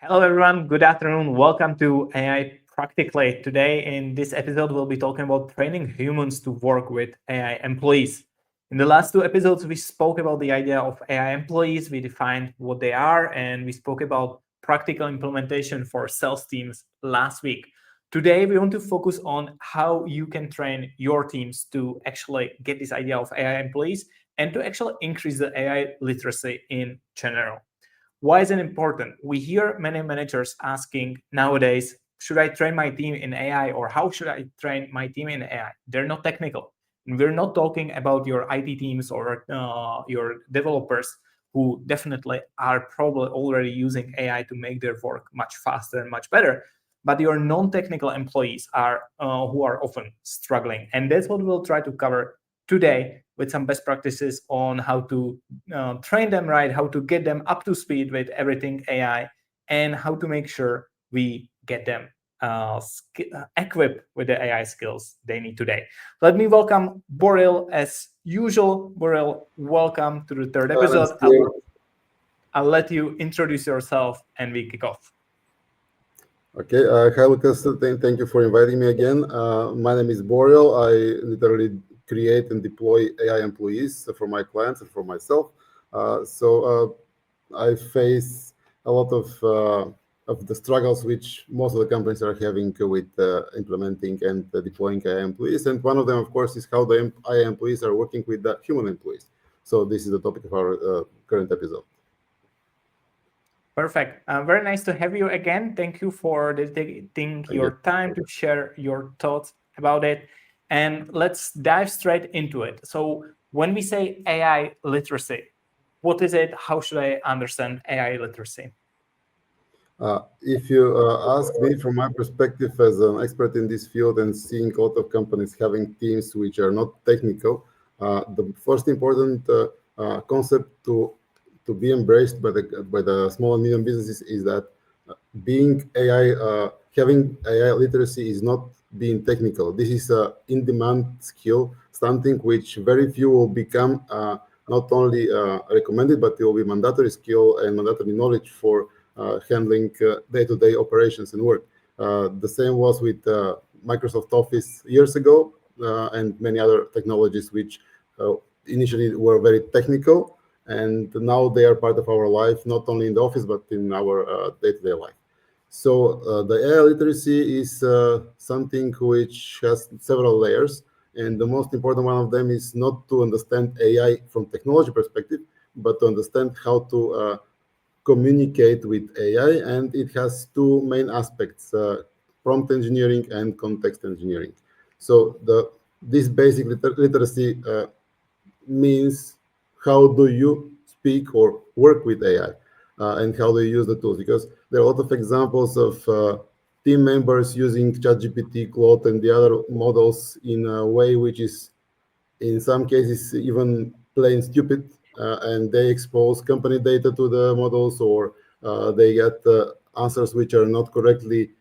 Hello, everyone. Good afternoon. Welcome to AI Practically. Today, in this episode, we'll be talking about training humans to work with AI employees. In the last two episodes, we spoke about the idea of AI employees. We defined what they are, and we spoke about practical implementation for sales teams last week. Today, we want to focus on how you can train your teams to actually get this idea of AI employees and to actually increase the AI literacy in general. Why is it important? We hear many managers asking nowadays, should I train my team in AI or how should I train my team in AI? They're not technical. And we're not talking about your IT teams or your developers who definitely are probably already using AI to make their work much faster and much better. But your non-technical employees are who are often struggling. And that's what we'll try to cover today with some best practices on how to train them right, how to get them up to speed with everything AI, and how to make sure we get them equipped with the AI skills they need today. Let me welcome Boril as usual. Boril, welcome to the third episode. I'll let you introduce yourself and we kick off. Okay, hi Lukas, thank you for inviting me again. My name is Boril. I literally create and deploy AI employees for my clients and for myself. I face a lot of the struggles which most of the companies are having with implementing and deploying AI employees. And one of them, of course, is how the AI employees are working with the human employees. So this is the topic of our current episode. Perfect. Very nice to have you again. Thank you for dedicating your time to share your thoughts about it. And let's dive straight into it. So when we say AI literacy, what is it? How should I understand AI literacy? If you ask me from my perspective as an expert in this field and seeing a lot of companies having teams which are not technical, the first important concept to be embraced by the small and medium businesses is that being AI, having AI literacy is not being technical. This is a in-demand skill, something which very few will become not only recommended, but it will be mandatory skill and mandatory knowledge for handling day-to-day operations and work. The same was with Microsoft Office years ago and many other technologies which initially were very technical, and now they are part of our life, not only in the office, but in our day-to-day life. So the AI literacy is something which has several layers, and the most important one of them is not to understand AI from technology perspective, but to understand how to communicate with AI, and it has two main aspects, prompt engineering and context engineering. So this basic literacy means how do you speak or work with AI, and how do you use the tools, because there are a lot of examples of team members using ChatGPT, Claude, and the other models in a way which is in some cases even plain stupid, and they expose company data to the models, or they get answers which are not correctly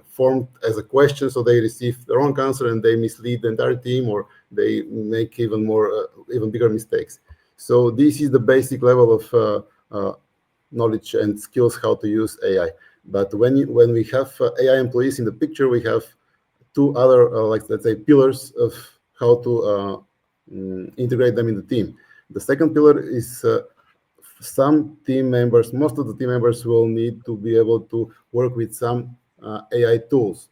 formed as a question, so they receive the wrong answer and they mislead the entire team, or they make even bigger mistakes. So this is the basic level of knowledge and skills how to use AI. But when we have AI employees in the picture, we have two other let's say pillars of how to integrate them in the team. The second pillar is some team members, most of the team members will need to be able to work with some AI tools.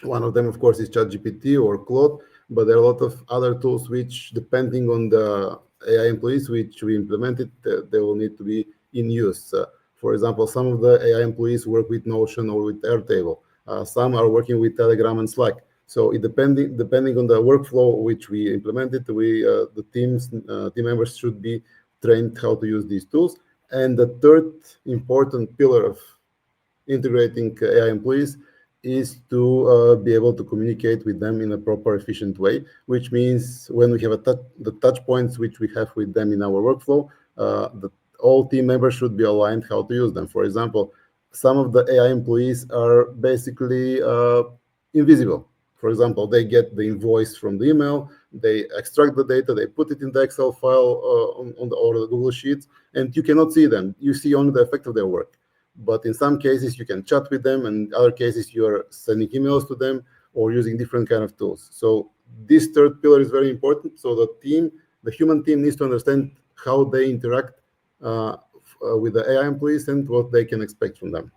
One of them, of course, is ChatGPT or Claude, but there are a lot of other tools which, depending on the AI employees which we implemented, they will need to be in use. For example, some of the AI employees work with Notion or with Airtable. Some are working with Telegram and Slack. So it depending on the workflow which we implemented, the team members should be trained how to use these tools. And the third important pillar of integrating AI employees is to be able to communicate with them in a proper, efficient way, which means when we have the touch points which we have with them in our workflow, all team members should be aligned how to use them. For example, some of the AI employees are basically invisible. For example, they get the invoice from the email, they extract the data, they put it in the Excel file or the Google Sheets, and you cannot see them. You see only the effect of their work. But in some cases, you can chat with them, and in other cases, you are sending emails to them or using different kind of tools. So this third pillar is very important. So the human team needs to understand how they interact with the AI employees and what they can expect from them.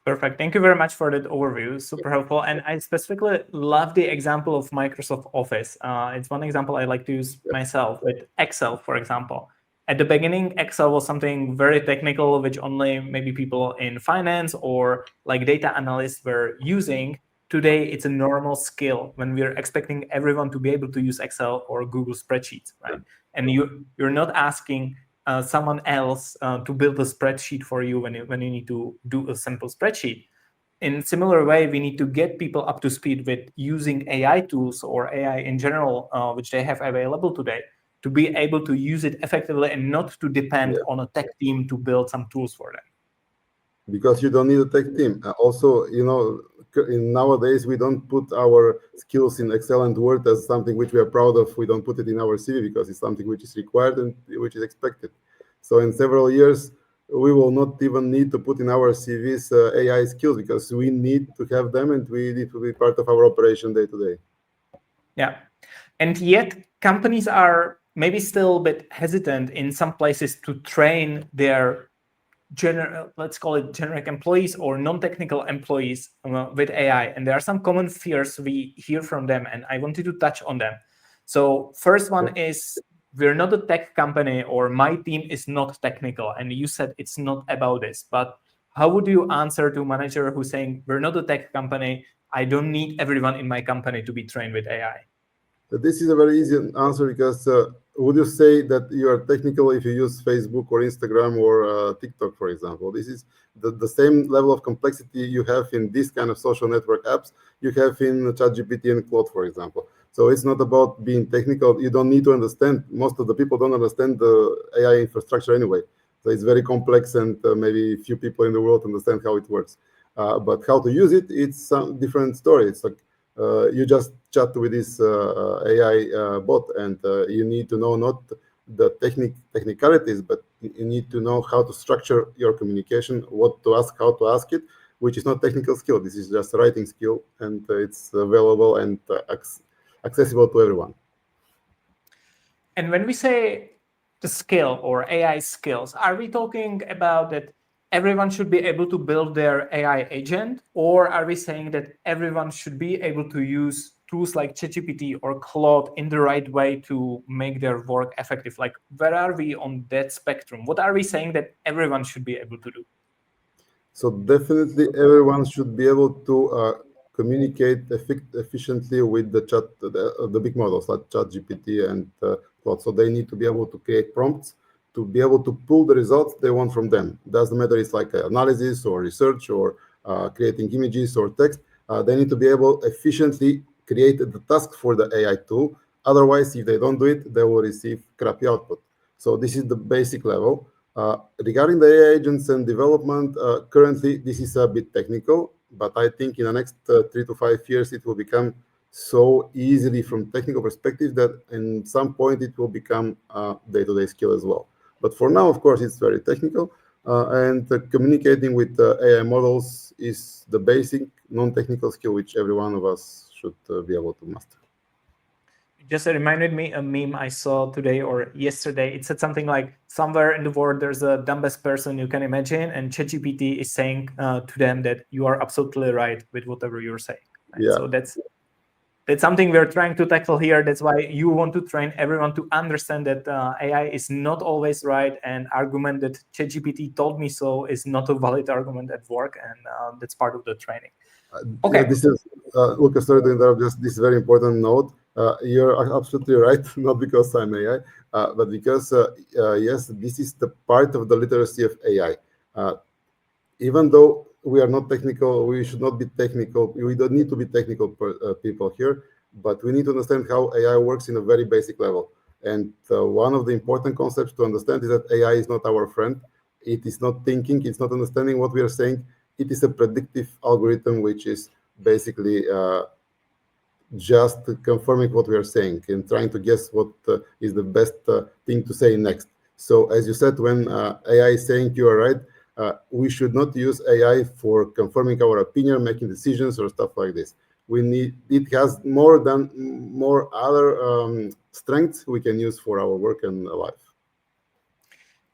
Perfect. Thank you very much for that overview. Super helpful. And I specifically love the example of Microsoft Office. It's one example I like to use myself with Excel, for example. At the beginning, Excel was something very technical, which only maybe people in finance or like data analysts were using. Today, it's a normal skill when we're expecting everyone to be able to use Excel or Google spreadsheets, right? And you're not asking someone else to build a spreadsheet for you when you need to do a simple spreadsheet. In similar way, we need to get people up to speed with using AI tools or AI in general, which they have available today, to be able to use it effectively and not to depend on a tech team to build some tools for them. Because you don't need a tech team. Also, nowadays we don't put our skills in Excel and Word as something which we are proud of. We don't put it in our CV because it's something which is required and which is expected. So in several years, we will not even need to put in our CVs AI skills because we need to have them and we need to be part of our operation day to day. Yeah. And yet companies are maybe still a bit hesitant in some places to train their let's call it generic employees or non-technical employees with AI. And there are some common fears we hear from them, and I wanted to touch on them. So first one is, we're not a tech company, or my team is not technical. And you said it's not about this, but how would you answer to a manager who's saying, we're not a tech company, I don't need everyone in my company to be trained with AI? This is a very easy answer because would you say that you are technical if you use Facebook or Instagram or TikTok, for example? This is the same level of complexity you have in this kind of social network apps you have in ChatGPT and Claude, for example. So it's not about being technical. You don't need to understand. Most of the people don't understand the AI infrastructure anyway. So it's very complex, and maybe few people in the world understand how it works. But how to use it, it's a different story. It's like you just chat with this AI bot, and you need to know not the technicalities, but you need to know how to structure your communication, what to ask, how to ask it, which is not technical skill. This is just a writing skill, and it's available and accessible to everyone. And when we say the skill or AI skills, are we talking about that everyone should be able to build their AI agent, or are we saying that everyone should be able to use tools like ChatGPT or Claude in the right way to make their work effective? Like, where are we on that spectrum? What are we saying that everyone should be able to do? So definitely everyone should be able to communicate efficiently with the big models like ChatGPT and Claude. So they need to be able to create prompts to be able to pull the results they want from them. Doesn't matter it's like analysis or research or creating images or text. They need to be able efficiently create the task for the AI tool. Otherwise, if they don't do it, they will receive crappy output. So this is the basic level. Regarding the AI agents and development, currently this is a bit technical, but I think in the next 3 to 5 years it will become so easily from technical perspective that in some point it will become a day-to-day skill as well. But for now, of course, it's very technical, and communicating with AI models is the basic non-technical skill which every one of us should be able to master. Just reminded me a meme I saw today or yesterday. It said something like, somewhere in the world there's the dumbest person you can imagine, and ChatGPT is saying to them that you are absolutely right with whatever you're saying. Right? Yeah. So that's something we're trying to tackle here. That's why you want to train everyone to understand that AI is not always right, and argument that ChatGPT told me so is not a valid argument at work, and that's part of the training. Okay. This is Lukas, sorry to interrupt. Just this very important note. You're absolutely right. Not because I'm AI, but because yes, this is the part of the literacy of AI. Even though we are not technical, we should not be technical. We don't need to be technical people here, but we need to understand how AI works in a very basic level. And one of the important concepts to understand is that AI is not our friend. It is not thinking. It's not understanding what we are saying. It is a predictive algorithm, which is basically just confirming what we are saying and trying to guess what is the best thing to say next. So as you said, when AI is saying you are right, we should not use AI for confirming our opinion, making decisions or stuff like this. It has more other strengths we can use for our work and life.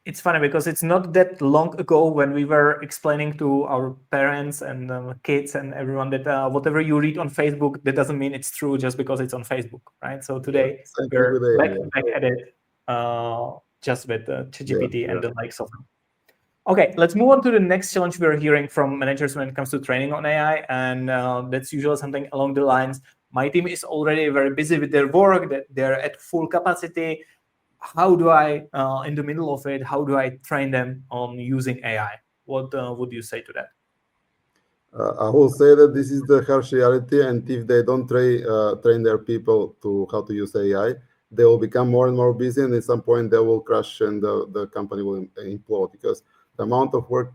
It's funny because it's not that long ago when we were explaining to our parents and kids and everyone that whatever you read on Facebook, that doesn't mean it's true just because it's on Facebook, right? So today Same thing with we're AI. back at it just with ChatGPT and Yeah. the likes of them. Okay, let's move on to the next challenge we're hearing from managers when it comes to training on AI. And that's usually something along the lines, my team is already very busy with their work, that they're at full capacity. How do I, in the middle of it, how do I train them on using AI? What would you say to that? I will say that this is the harsh reality, and if they don't train their people to how to use AI, they will become more and more busy, and at some point they will crash, and the company will implode because the amount of work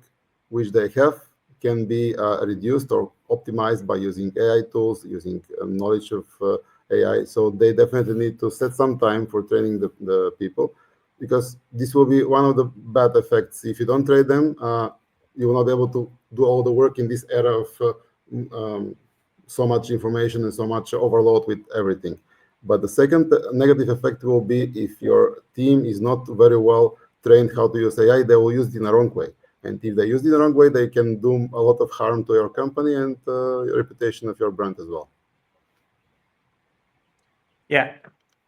which they have can be reduced or optimized by using AI tools, using knowledge of AI. So they definitely need to set some time for training the people, because this will be one of the bad effects. If you don't train them, you will not be able to do all the work in this era of so much information and so much overload with everything. But the second negative effect will be if your team is not very well trained how to use AI, they will use it in the wrong way. And if they use it in the wrong way, they can do a lot of harm to your company and reputation of your brand as well. Yeah,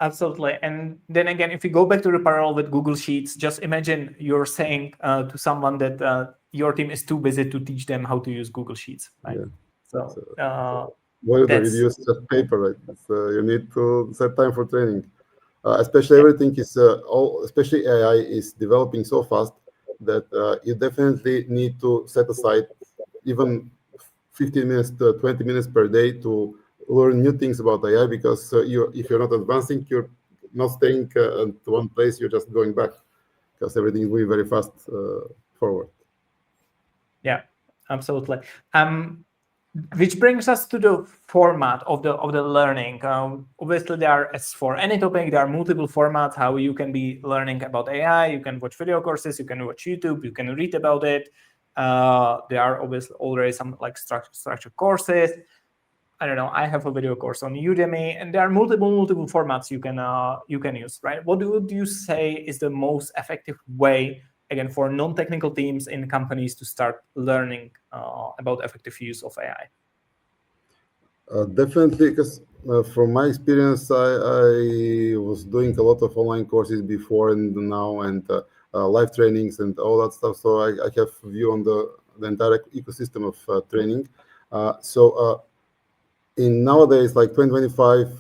absolutely. And then again, if you go back to the parallel with Google Sheets, just imagine you're saying to someone that your team is too busy to teach them how to use Google Sheets, right? Yeah. So What is the that's reduce just paper, right? You need to set time for training. Especially everything is especially AI is developing so fast that you definitely need to set aside even 15 minutes to 20 minutes per day to learn new things about AI, because if you're not advancing, you're not staying at one place, you're just going back because everything is moving very fast forward. Yeah, absolutely. Which brings us to the format of the learning. Obviously, there are, as for any topic, there are multiple formats how you can be learning about AI. You can watch video courses, you can watch YouTube, you can read about it. There are obviously already some like structured courses. I don't know. I have a video course on Udemy, and there are multiple formats you can use. Right? What would you say is the most effective way, again, for non-technical teams in companies to start learning about effective use of AI? Definitely, because from my experience, I was doing a lot of online courses before and now, and live trainings and all that stuff. So I have a view on the entire ecosystem of training. In nowadays, like 2025,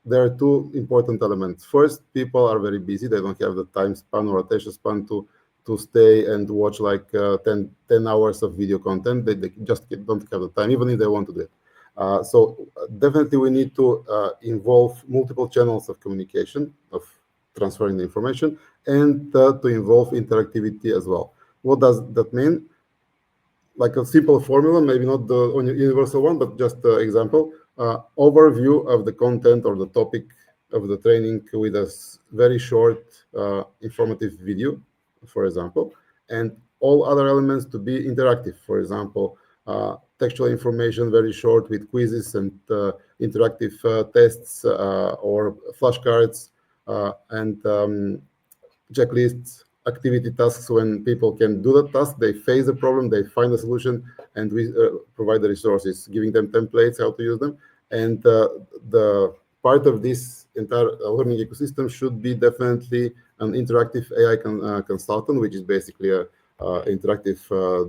there are two important elements. First, people are very busy. They don't have the time span or attention span to stay and watch like 10 hours of video content. They just don't have the time, even if they want to do it. So definitely we need to involve multiple channels of communication, of transferring the information, and to involve interactivity as well. What does that mean? Like a simple formula, maybe not the universal one, but just an example, overview of the content or the topic of the training with a very short informative video, for example, and all other elements to be interactive. For example, textual information very short with quizzes and interactive tests or flashcards and checklists, activity tasks. When people can do the task, they face the problem, they find a solution, and we provide the resources, giving them templates how to use them. And the part of this entire learning ecosystem should be definitely an interactive AI consultant, which is basically a interactive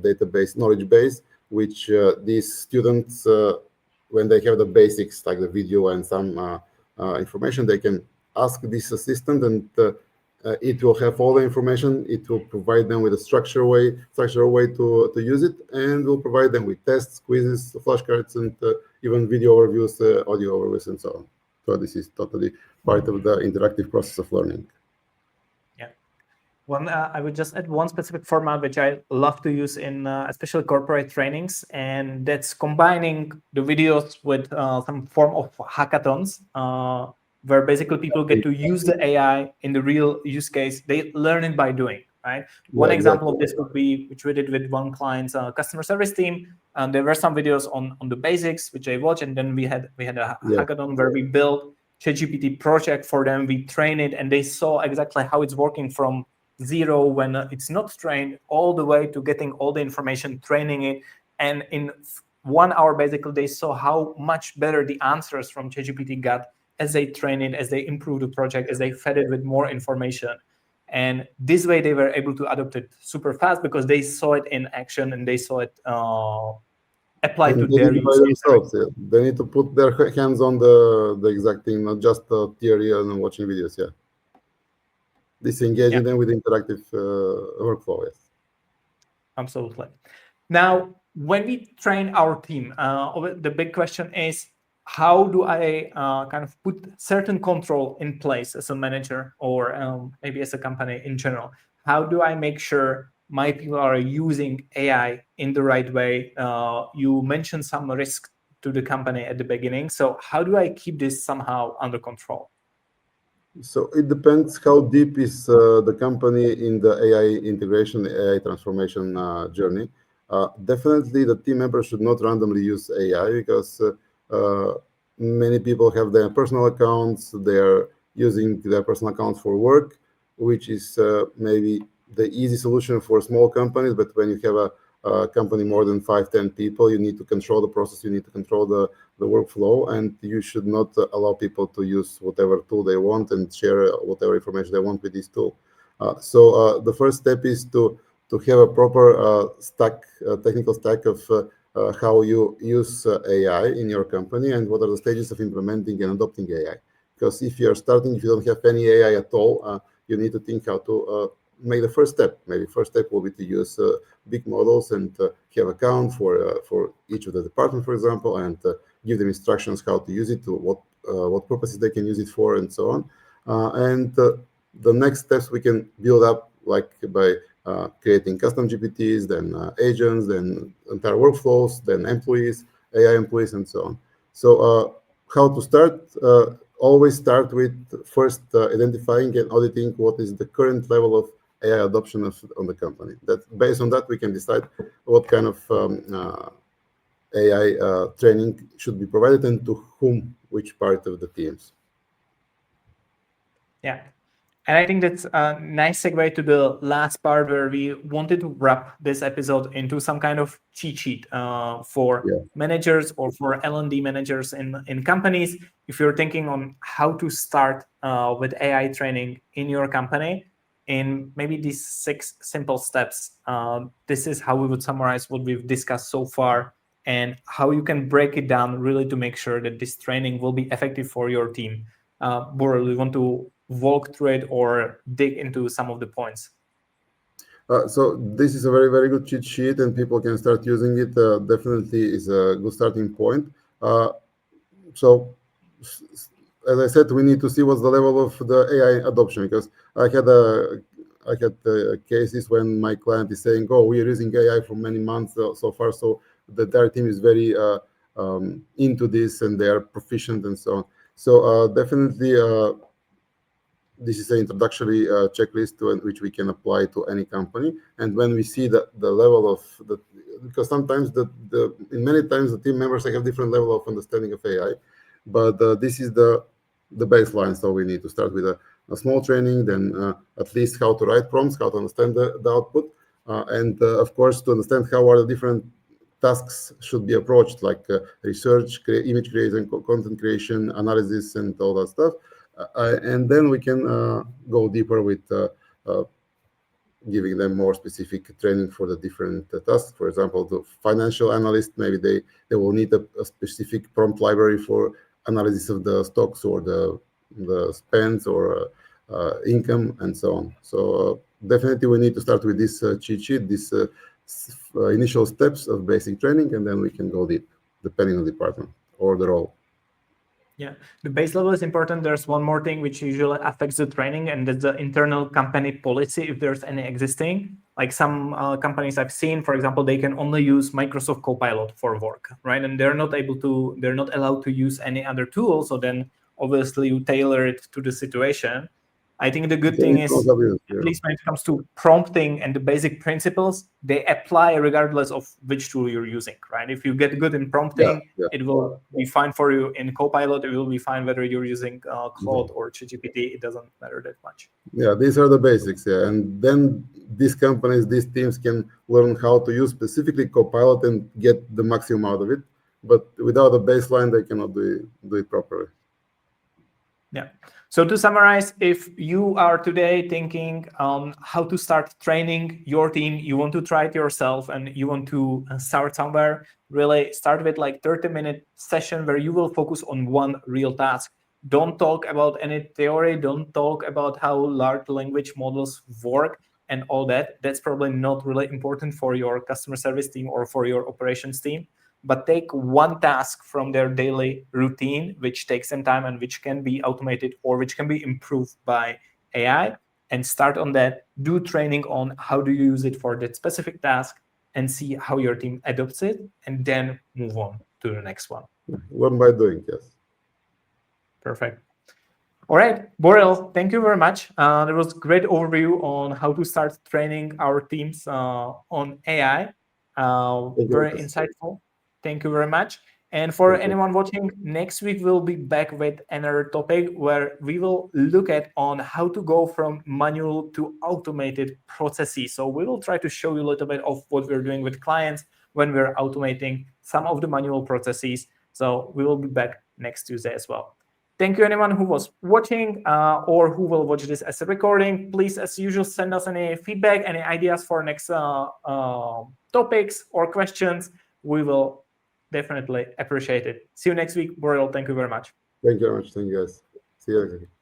database, knowledge base, which these students, when they have the basics like the video and some information, they can ask this assistant, and it will have all the information. It will provide them with a structured way to use it, and will provide them with tests, quizzes, flashcards, and even video overviews, audio overviews, and so on. So this is totally part of the interactive process of learning. Yeah. I would just add one specific format which I love to use in especially corporate trainings, and that's combining the videos with some form of hackathons. where basically people get to use the AI in the real use case. They learn it by doing, right? One Yeah, example of exactly. this would be, which we did with one client's customer service team. There were some videos on the basics which they watched, and then we had a Yeah. hackathon where we built ChatGPT project for them. We train it, and they saw exactly how it's working from zero when it's not trained, all the way to getting all the information, training it, and in 1 hour basically they saw how much better the answers from ChatGPT got as they train it, as they improve the project, as they fed it with more information. And this way they were able to adopt it super fast because they saw it in action and they saw it applied to And they their did it by use case. themselves. Yeah. They need to put their hands on the exact thing, not just theory and watching videos. Yeah, this Yeah, engaging them with interactive workflow. Yes. absolutely. Now, when we train our team, the big question is, how do I kind of put certain control in place as a manager or maybe as a company in general? How do I make sure my people are using AI in the right way? You mentioned some risk to the company at the beginning. So how do I keep this somehow under control? So it depends how deep is the company in the AI integration, AI transformation journey. Definitely, the team members should not randomly use AI because many people have their personal accounts. They are using their personal accounts for work, which is maybe the easy solution for small companies. But when you have a company more than 5, 10 people, you need to control the process. You need to control the workflow, and you should not allow people to use whatever tool they want and share whatever information they want with this tool. So the first step is to have a proper technical stack of how you use AI in your company and what are the stages of implementing and adopting AI. Because if you are starting, if you don't have any AI at all, you need to think how to make the first step. Maybe first step will be to use big models and have account for each of the department, for example, and give them instructions how to use it, to what purposes they can use it for, and so on. And the next steps we can build up like by creating custom GPTs, then agents, then entire workflows, then employees, AI employees, and so on. So how to start? Always start with first identifying and auditing what is the current level of AI adoption on the company. That based on that we can decide what kind of AI training should be provided and to whom, which part of the teams. Yeah. And I think that's a nice segue to the last part where we wanted to wrap this episode into some kind of cheat sheet for Yeah. managers or for L&D managers in companies. If you're thinking on how to start with AI training in your company, in maybe these 6 simple steps, this is how we would summarize what we've discussed so far and how you can break it down really to make sure that this training will be effective for your team. Boril, we want to walk through it or dig into some of the points? So this is a very, very good cheat sheet, and people can start using it. Definitely is a good starting point. So, as I said, we need to see what's the level of the AI adoption, because I had cases when my client is saying, "Oh, we are using AI for many months so far, so the entire team is very into this and they are proficient and so on." So definitely. This is an introductory checklist which we can apply to any company. And when we see the level of the, because sometimes in many times the team members, they have different level of understanding of AI, but this is the baseline. So we need to start with a small training, then at least how to write prompts, how to understand the output, and of course to understand how are the different tasks should be approached, like research, image creation, content creation, analysis, and all that stuff. And then we can go deeper with giving them more specific training for the different tasks. For example, the financial analyst, maybe they will need a specific prompt library for analysis of the stocks or the spends or income and so on. So definitely we need to start with this cheat sheet, this initial steps of basic training, and then we can go deep, depending on the department or the role. Yeah, the base level is important. There's one more thing which usually affects the training, and that's the internal company policy, if there's any existing. Like some companies I've seen, for example, they can only use Microsoft Copilot for work, right? And they're not allowed to use any other tool. So then obviously you tailor it to the situation. I think the good It's an thing is, influence of you, at yeah. least when it comes to prompting and the basic principles, they apply regardless of which tool you're using, right? If you get good in prompting, Yeah. it will be fine for you. In Copilot, it will be fine whether you're using Claude or ChatGPT. It doesn't matter that much. Yeah, these are the basics, yeah. And then these companies, these teams can learn how to use specifically Copilot and get the maximum out of it. But without a baseline, they cannot do it properly. Yeah. So to summarize, if you are today thinking how to start training your team, you want to try it yourself and you want to start somewhere, really start with like 30-minute session where you will focus on one real task. Don't talk about any theory. Don't talk about how large language models work and all that. That's probably not really important for your customer service team or for your operations team. But take one task from their daily routine, which takes some time and which can be automated or which can be improved by AI, and start on that. Do training on how do you use it for that specific task and see how your team adopts it, and then move on to the next one. Learn by doing, yes. Perfect. All right, Boril, thank you very much. There was a great overview on how to start training our teams on AI. Very Lukas. insightful. Thank you very much. And for Thank you. anyone watching, next week we'll be back with another topic where we will look at on how to go from manual to automated processes. So we will try to show you a little bit of what we're doing with clients when we're automating some of the manual processes. So we will be back next Tuesday as well. Thank you, anyone who was watching or who will watch this as a recording. Please, as usual, send us any feedback, any ideas for next topics or questions. We will definitely appreciate it. See you next week. Boril, thank you very much. Thank you very much. Thank you, guys. See you next week.